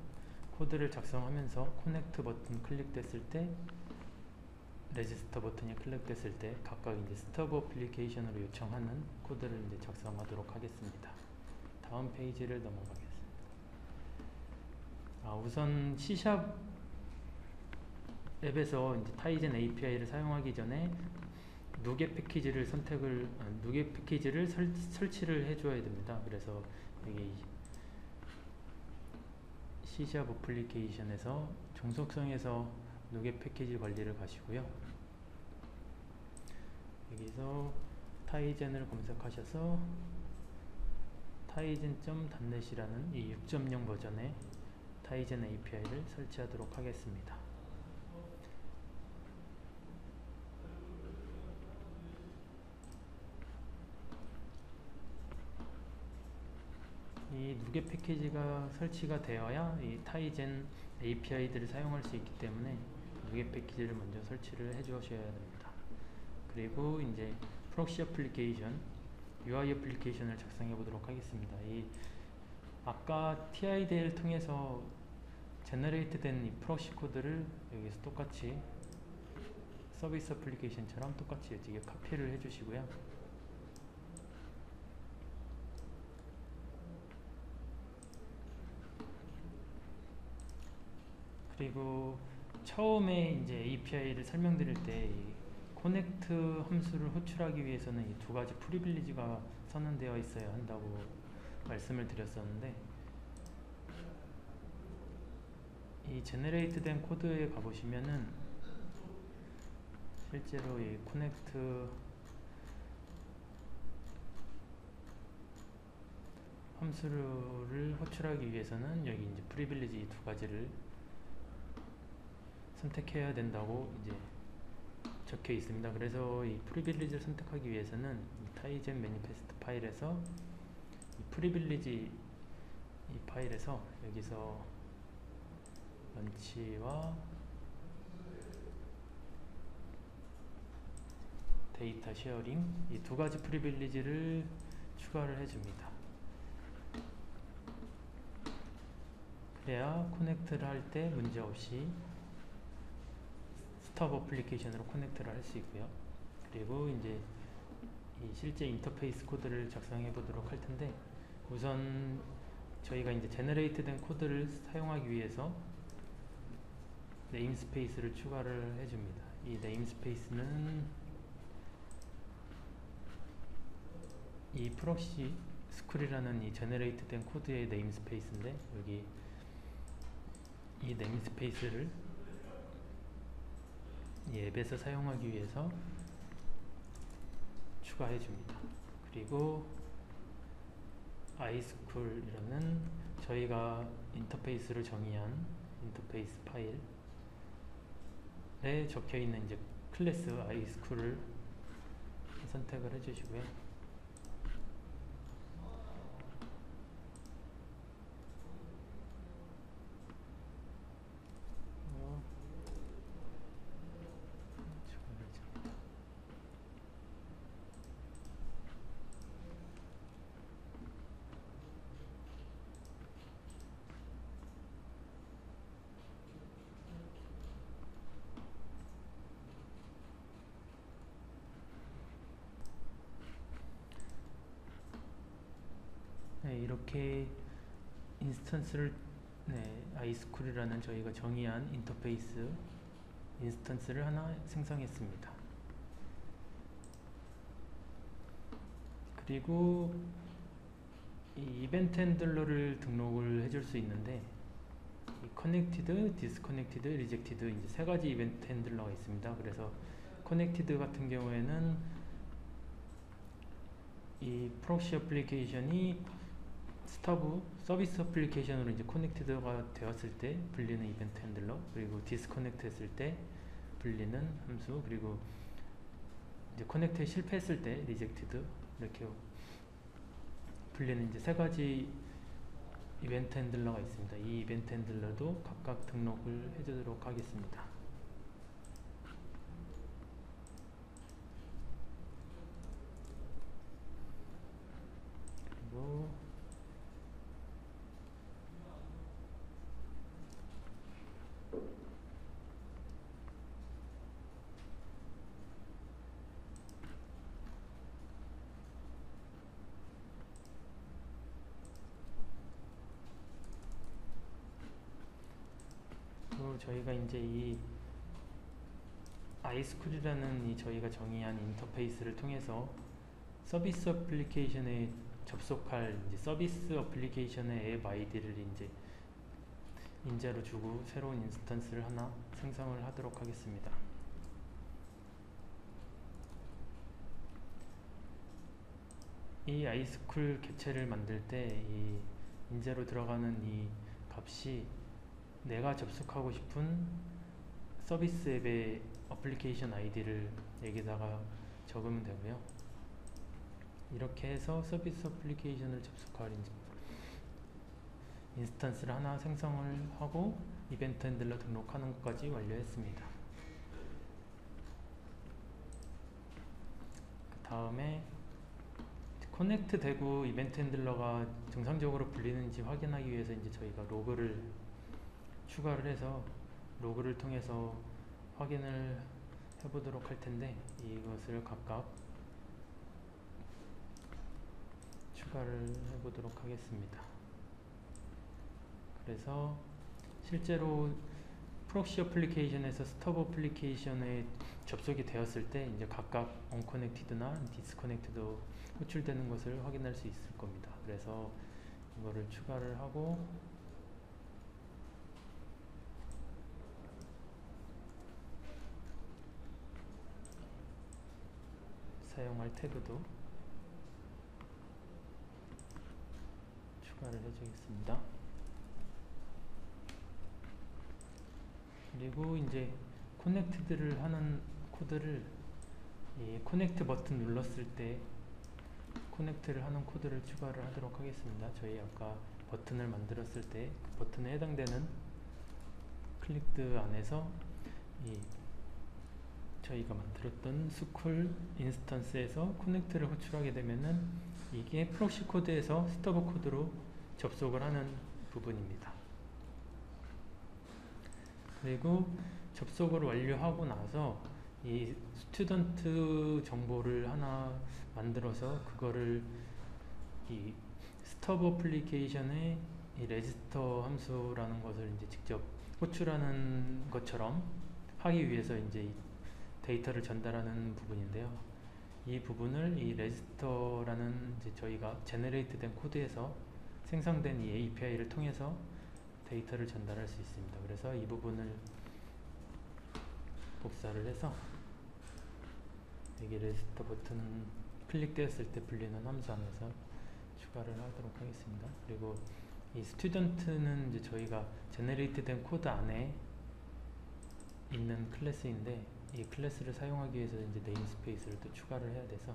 코드를 작성하면서 커넥트 버튼 클릭됐을 때, 레지스터 버튼이 클릭됐을 때 각각 이제 스톱 어플리케이션으로 요청하는 코드를 이제 작성하도록 하겠습니다. 다음 페이지를 넘어가겠습니다. 우선 C샵 앱에서 이제 타이젠 API를 사용하기 전에 누게 패키지를 설치를 해줘야 됩니다. 그래서 여기 C샵 어플리케이션에서 종속성에서 누게 패키지 관리를 가시고요. 여기서 타이젠을 검색하셔서 타이젠.net이라는 이 6.0 버전의 타이젠 API를 설치하도록 하겠습니다. 이 누게 패키지가 설치가 되어야 이 타이젠 API들을 사용할 수 있기 때문에 누게 패키지를 먼저 설치를 해 주셔야 됩니다. 그리고 이제 프록시 어플리케이션, UI 어플리케이션을 작성해 보도록 하겠습니다. 이 아까 TID를 통해서 제너레이트 된 이 프록시 코드를 여기서 똑같이 서비스 어플리케이션처럼 똑같이 여기에 카피를 해 주시고요. 그리고 처음에 이제 API를 설명드릴 때 이 커넥트 함수를 호출하기 위해서는 이 두 가지 프리빌리지가 선언되어 있어야 한다고 말씀을 드렸었는데, 이 제너레이트 된 코드에 가보시면은 실제로 이 커넥트 함수를 호출하기 위해서는 여기 이제 프리빌리지 이 두 가지를 선택해야 된다고 이제 적혀 있습니다. 그래서 이 프리빌리지를 선택하기 위해서는 이 타이젠 매니페스트 파일에서 이 프리빌리지 이 파일에서 여기서 런치와 데이터 쉐어링 이 두 가지 프리빌리지를 추가를 해줍니다. 그래야 커넥트를 할 때 문제없이 스탑 어플리케이션으로 커넥트를 할 수 있고요. 그리고 이제 이 실제 인터페이스 코드를 작성해 보도록 할 텐데, 우선 저희가 이제 제너레이트 된 코드를 사용하기 위해서 네임스페이스를 추가를 해줍니다. 이 네임스페이스는 이 프록시 스쿨이라는 이 제너레이트 된 코드의 네임스페이스인데, 여기 이 네임스페이스를 이 앱에서 사용하기 위해서 추가해 줍니다. 그리고 iSchool이라는 저희가 인터페이스를 정의한 인터페이스 파일에 적혀 있는 이제 클래스 iSchool을 선택을 해 주시고요. 네, 이렇게 인스턴스를 iSchool이라는 저희가 정의한 인터페이스 인스턴스를 하나 생성했습니다. 그리고 이 이벤트 핸들러를 등록을 해줄 수 있는데, 이 connected, disconnected, rejected 이제 세 가지 이벤트 핸들러가 있습니다. 그래서 connected 같은 경우에는 이 프록시 어플리케이션이 스타브 서비스 어플리케이션으로 이제 커넥티드가 되었을 때 불리는 이벤트 핸들러, 그리고 디스커넥트 했을 때 불리는 함수, 그리고 이제 커넥트에 실패했을 때 리젝티드 이렇게 불리는 이제 세 가지 이벤트 핸들러가 있습니다. 이 이벤트 핸들러도 각각 등록을 해주도록 하겠습니다. 그리고 저희가 이제 이 iSchool이라는 이 저희가 정의한 인터페이스를 통해서 서비스 어플리케이션에 접속할 이제 서비스 어플리케이션의 앱 아이디를 이제 인자로 주고 새로운 인스턴스를 하나 생성을 하도록 하겠습니다. 이 iSchool 객체를 만들 때 이 인자로 들어가는 이 값이 내가 접속하고 싶은 서비스 앱의 어플리케이션 아이디를 여기다가 적으면 되고요. 이렇게 해서 서비스 어플리케이션을 접속할 인스턴스를 하나 생성을 하고 이벤트 핸들러 등록하는 것까지 완료했습니다. 그 다음에 커넥트 되고 이벤트 핸들러가 정상적으로 불리는지 확인하기 위해서 이제 저희가 로그를 추가를 해서 로그를 통해서 확인을 해보도록 할 텐데, 이것을 각각 추가를 해보도록 하겠습니다. 그래서 실제로 프록시 어플리케이션에서 스터브 어플리케이션에 접속이 되었을 때 이제 각각 언커넥티드나 디스커넥티드 호출되는 것을 확인할 수 있을 겁니다. 그래서 이거를 추가를 하고 사용할 태그도 추가를 해주겠습니다. 그리고 이제 커넥트를 하는 코드를 이 커넥트 버튼 눌렀을 때 커넥트를 하는 코드를 추가를 하도록 하겠습니다. 저희 아까 버튼을 만들었을 때 그 버튼에 해당되는 클릭드 안에서 이 저희가 만들었던 스쿨 인스턴스에서 커넥트를 호출하게 되면은 이게 프록시 코드에서 스터브 코드로 접속을 하는 부분입니다. 그리고 접속을 완료하고 나서 이 스튜던트 정보를 하나 만들어서 그거를 이 스터브 어플리케이션의 이 레지스터 함수라는 것을 이제 직접 호출하는 것처럼 하기 위해서 이제 이 데이터를 전달하는 부분인데요. 이 부분을 이 레지스터라는 이제 저희가 제너레이트 된 코드에서 생성된 이 API를 통해서 데이터를 전달할 수 있습니다. 그래서 이 부분을 복사를 해서 여기 레지스터 버튼 클릭되었을 때 불리는 함수 안에서 추가를 하도록 하겠습니다. 그리고 이 스튜던트는 이제 저희가 제너레이트 된 코드 안에 있는 클래스인데 이 클래스를 사용하기 위해서 이제 네임스페이스를 또 추가를 해야 돼서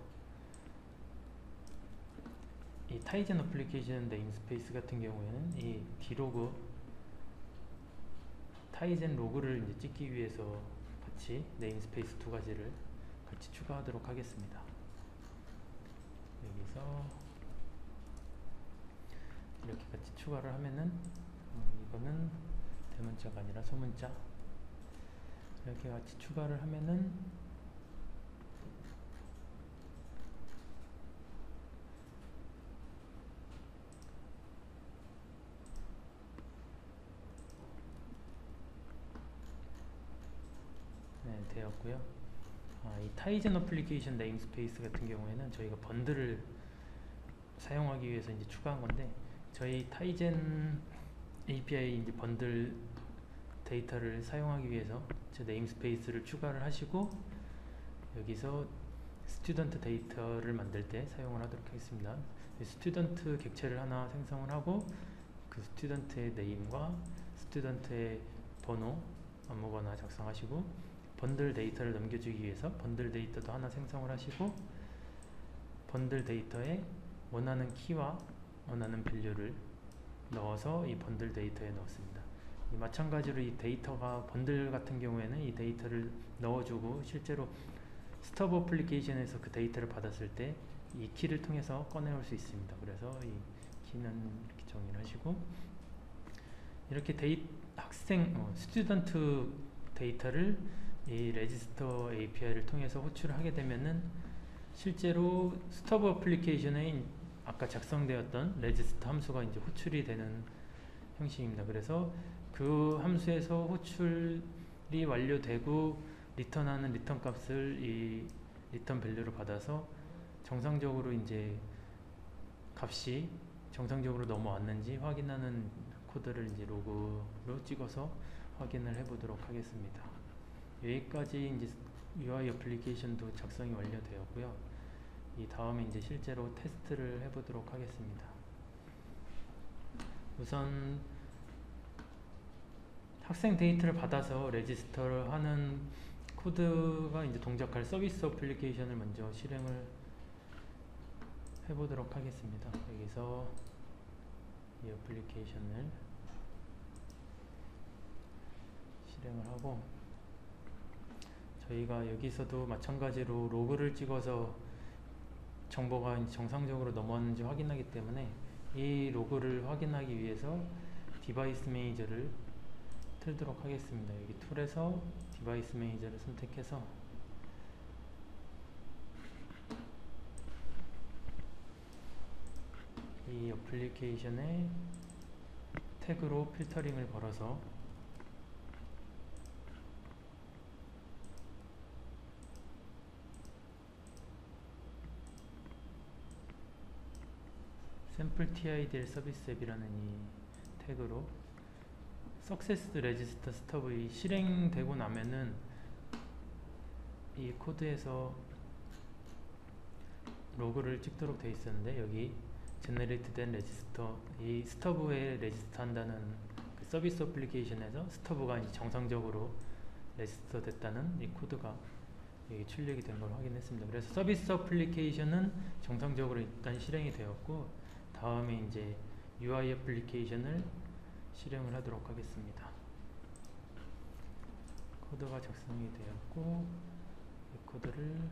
이 타이젠 어플리케이션 네임스페이스 같은 경우에는 이 디로그 타이젠 로그를 이제 찍기 위해서 같이 네임스페이스 두 가지를 같이 추가하도록 하겠습니다. 여기서 이렇게 같이 추가를 하면은 이거는 대문자가 아니라 소문자 이렇게 같이 추가를 하면은 네, 되었고요. 이 타이젠 어플리케이션 네임스페이스 같은 경우에는 저희가 번들을 사용하기 위해서 이제 추가한 건데 저희 타이젠 API 이제 번들 데이터를 사용하기 위해서 저 네임스페이스를 추가를 하시고 여기서 스튜던트 데이터를 만들 때 사용을 하도록 하겠습니다. 스튜던트 객체를 하나 생성을 하고 그 스튜던트의 네임과 스튜던트의 번호 아무거나 작성하시고 번들 데이터를 넘겨주기 위해서 번들 데이터도 하나 생성을 하시고 번들 데이터에 원하는 키와 원하는 밸류를 넣어서 이 번들 데이터에 넣었습니다. 마찬가지로 이 데이터가 번들 같은 경우에는 이 데이터를 넣어주고 실제로 스터브 어플리케이션에서 그 데이터를 받았을 때 이 키를 통해서 꺼내올 수 있습니다. 그래서 이 키는 이렇게 정의를 하시고 이렇게 스튜던트 데이터를 이 레지스터 API를 통해서 호출을 하게 되면은 실제로 스터브 어플리케이션에 아까 작성되었던 레지스터 함수가 이제 호출이 되는 형식입니다. 그래서 그 함수에서 호출이 완료되고 리턴하는 리턴 값을 이 리턴 밸류로 받아서 정상적으로 이제 값이 정상적으로 넘어왔는지 확인하는 코드를 이제 로그로 찍어서 확인을 해보도록 하겠습니다. 여기까지 이제 UI 어플리케이션도 작성이 완료되었고요. 이 다음에 이제 실제로 테스트를 해보도록 하겠습니다. 우선 학생 데이터를 받아서 레지스터를 하는 코드가 이제 동작할 서비스 어플리케이션을 먼저 실행을 해보도록 하겠습니다. 여기서 이 어플리케이션을 실행을 하고 저희가 여기서도 마찬가지로 로그를 찍어서 정보가 정상적으로 넘어왔는지 확인하기 때문에 이 로그를 확인하기 위해서 디바이스 매니저를 틀도록 하겠습니다. 여기 툴에서 디바이스 매니저를 선택해서 이 어플리케이션에 태그로 필터링을 걸어서 샘플 TIDL 서비스 앱이라는 이 태그로 Success Register Stub이 실행되고 나면은 이 코드에서 로그를 찍도록 되어 있었는데, 여기 제너레이트 된 레지스터, 이 스터브에 레지스터 한다는 그 서비스 어플리케이션에서 스터브가 이제 정상적으로 레지스터 됐다는 이 코드가 여기 출력이 된 걸 확인했습니다. 그래서 서비스 어플리케이션은 정상적으로 일단 실행이 되었고, 다음에 이제 UI 어플리케이션을 실행을 하도록 하겠습니다. 코드가 작성이 되었고, 이 코드를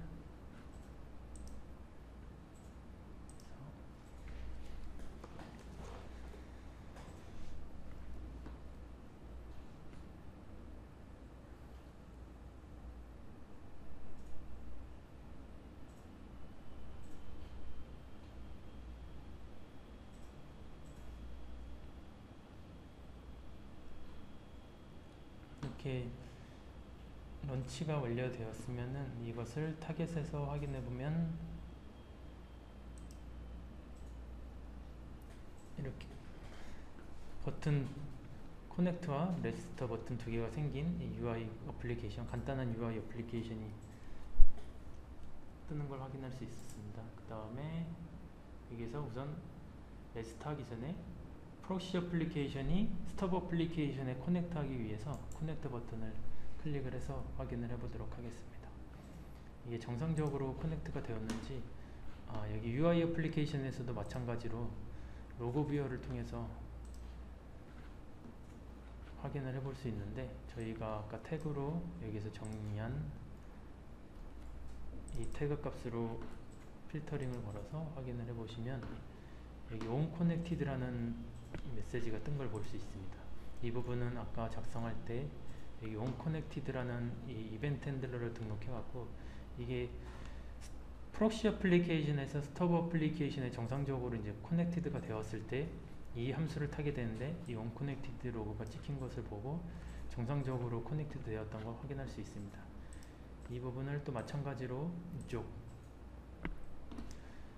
이렇게 런치가 완료되었으면은 이것을 타겟에서 확인해 보면 이렇게 버튼 코넥트와 레지스터 버튼 두 개가 생긴 이 UI 어플리케이션, 간단한 UI 어플리케이션이 뜨는 걸 확인할 수 있었습니다. 그 다음에 여기서 우선 레지스터 하기 전에 프록시 어플리케이션이 스터브 어플리케이션에 커넥트 하기 위해서 커넥트 버튼을 클릭을 해서 확인을 해보도록 하겠습니다. 이게 정상적으로 커넥트가 되었는지, 여기 UI 어플리케이션에서도 마찬가지로 로고 뷰어를 통해서 확인을 해볼 수 있는데, 저희가 아까 태그로 여기서 정의한 이 태그 값으로 필터링을 걸어서 확인을 해보시면 여기 onConnected라는 메시지가 뜬 걸 볼 수 있습니다. 이 부분은 아까 작성할 때 여기 onConnected라는 이 이벤트 핸들러를 등록해갖고, 이게 프록시 어플리케이션에서 스터브 어플리케이션에 정상적으로 이제 커넥티드가 되었을 때 이 함수를 타게 되는데, 이 onConnected 로고가 찍힌 것을 보고 정상적으로 커넥티드 되었던 걸 확인할 수 있습니다. 이 부분을 또 마찬가지로 이쪽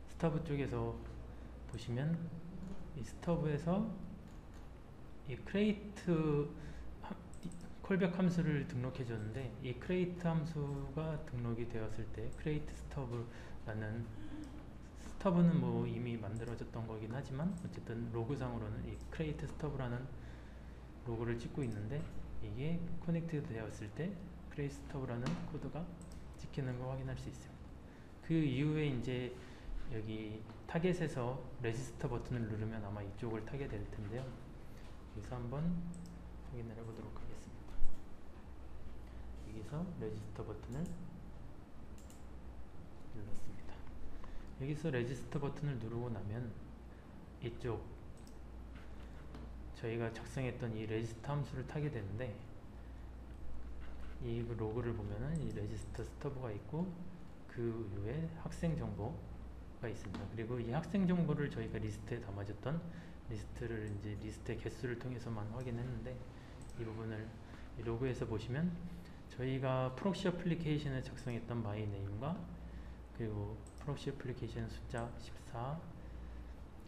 스터브 쪽에서 보시면 이 스터브에서 이 크레이트 콜백 함수를 등록해 줬는데, 이 크레이트 함수가 등록이 되었을 때 크레이트 스터브라는, 스터브는 뭐 이미 만들어졌던 거긴 하지만 어쨌든 로그상으로는 이 크레이트 스터브라는 로고를 찍고 있는데, 이게 커넥트 되었을 때 크레이트 스터브라는 코드가 찍히는 걸 확인할 수 있습니다. 그 이후에 이제 여기 타겟에서 레지스터 버튼을 누르면 아마 이쪽을 타게 될 텐데요. 여기서 한번 확인을 해보도록 하겠습니다. 여기서 레지스터 버튼을 눌렀습니다. 여기서 레지스터 버튼을 누르고 나면 이쪽 저희가 작성했던 이 레지스터 함수를 타게 되는데, 이 로그를 보면은 이 레지스터 스터브가 있고 그 위에 학생 정보가 있습니다. 그리고 이 학생 정보를 저희가 리스트에 담아줬던 리스트를 이제 리스트의 개수를 통해서만 확인했는데, 이 부분을 이 로그에서 보시면 저희가 프록시 어플리케이션에 작성했던 마이 네임과 그리고 프록시 어플리케이션 숫자 14,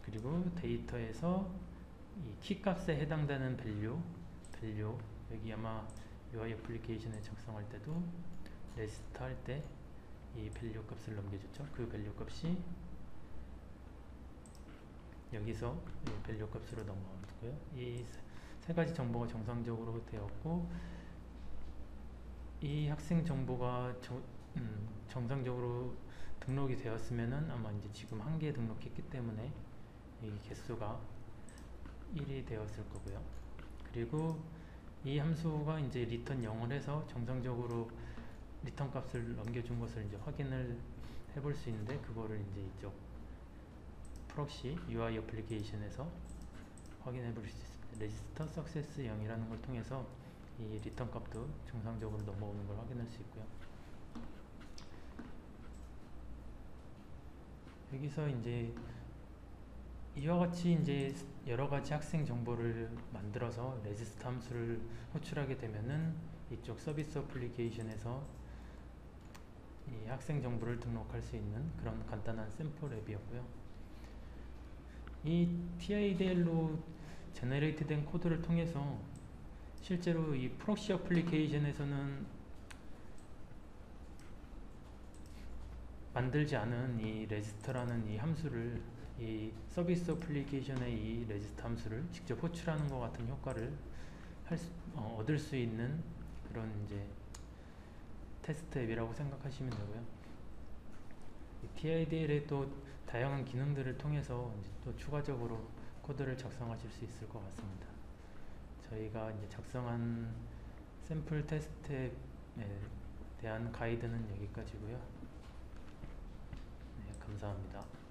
그리고 데이터에서 이 키값에 해당되는 밸류 여기 아마 UI 어플리케이션에 작성할 때도 레지스트 할 때 이 밸류 값을 넘겨줬죠. 그 밸류 값이 여기서 이 밸류 값으로 넘어갔고요. 이 세 가지 정보가 정상적으로 되었고, 이 학생 정보가 정상적으로 등록이 되었으면은 아마 이제 지금 한 개 등록했기 때문에 이 개수가 1이 되었을 거고요. 그리고 이 함수가 이제 리턴 0을 해서 정상적으로 리턴 값을 넘겨준 것을 이제 확인을 해볼 수 있는데, 그거를 이제 이쪽 프록시 UI 어플리케이션에서 확인해 볼 수 있습니다. 레지스터 석세스 0이라는 걸 통해서 이 리턴 값도 정상적으로 넘어오는 걸 확인할 수 있고요. 여기서 이제 이와 같이 이제 여러 가지 학생 정보를 만들어서 레지스터 함수를 호출하게 되면은 이쪽 서비스 어플리케이션에서 이 학생 정보를 등록할 수 있는 그런 간단한 샘플 앱이었고요. 이 TIDL로 제너레이트 된 코드를 통해서 실제로 이 프록시 어플리케이션에서는 만들지 않은 이 레지스터라는 이 함수를 이 서비스 어플리케이션의 이 레지스터 함수를 직접 호출하는 것 같은 효과를 얻을 수 있는 그런 이제 테스트 앱이라고 생각하시면 되고요. TIDL의 또 다양한 기능들을 통해서 이제 또 추가적으로 코드를 작성하실 수 있을 것 같습니다. 저희가 이제 작성한 샘플 테스트에 대한 가이드는 여기까지고요. 네, 감사합니다.